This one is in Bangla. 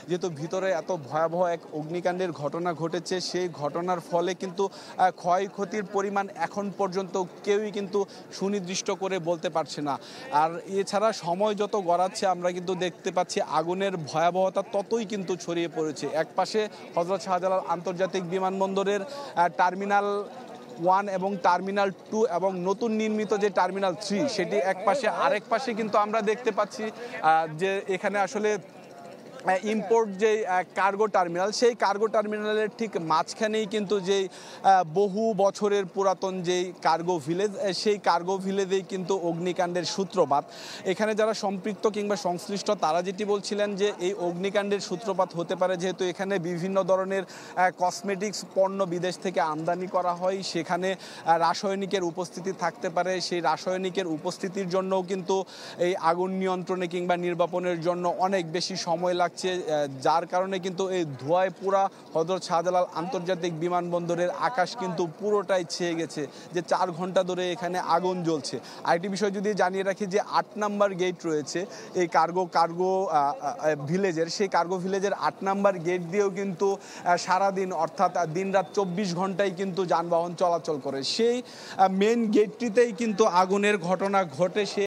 যেহেতু ভিতরে এত ভয়াবহ এক অগ্নিকাণ্ডের ঘটনা ঘটেছে, সেই ঘটনার ফলে কিন্তু ক্ষয়ক্ষতির পরিমাণ এখন পর্যন্ত কেউই কিন্তু সুনির্দিষ্ট করে বলতে পারছে না। আর এছাড়া সময় যত গড়াচ্ছে আমরা কিন্তু দেখতে পাচ্ছি আগুনের ভয়াবহতা ততই কিন্তু ছড়িয়ে পড়েছে। একপাশে হযরত শাহজালাল আন্তর্জাতিক বিমানবন্দরের টার্মিনাল 1 এবং টার্মিনাল 2 এবং নতুন নির্মিত যে টার্মিনাল 3 সেটি এক পাশে, আরেক পাশে কিন্তু আমরা দেখতে পাচ্ছি যে এখানে আসলে ইম্পোর্ট যে কার্গো টার্মিনাল, সেই কার্গো টার্মিনালের ঠিক মাঝখানেই কিন্তু যেই বহু বছরের পুরাতন যেই কার্গো ভিলেজ, সেই কার্গো ভিলেজেই কিন্তু অগ্নিকাণ্ডের সূত্রপাত। এখানে যারা সম্পৃক্ত কিংবা সংশ্লিষ্ট তারা যেটি বলছিলেন যে এই অগ্নিকাণ্ডের সূত্রপাত হতে পারে যেহেতু এখানে বিভিন্ন ধরনের কসমেটিক্স পণ্য বিদেশ থেকে আমদানি করা হয়, সেখানে রাসায়নিকের উপস্থিতি থাকতে পারে। সেই রাসায়নিকের উপস্থিতির জন্যও কিন্তু এই আগুন নিয়ন্ত্রণে কিংবা নির্বাপনের জন্য অনেক বেশি সময় লাগছে, যার কারণে কিন্তু এই ধোঁয়ায় পুরা হযরত শাহজালাল আন্তর্জাতিক বিমানবন্দরের আকাশ কিন্তু পুরোটাই ছেয়ে গেছে, যে 4 ঘন্টা ধরে এখানে আগুন জ্বলছে। আরেকটি বিষয় যদি জানিয়ে রাখি যে 8 নাম্বার গেট রয়েছে এই কার্গো ভিলেজের, সেই কার্গো ভিলেজের 8 নাম্বার গেট দিয়েও কিন্তু সারাদিন অর্থাৎ দিনরাত 24 ঘন্টাই কিন্তু যানবাহন চলাচল করে। সেই মেন গেটটিতেই কিন্তু আগুনের ঘটনা ঘটে।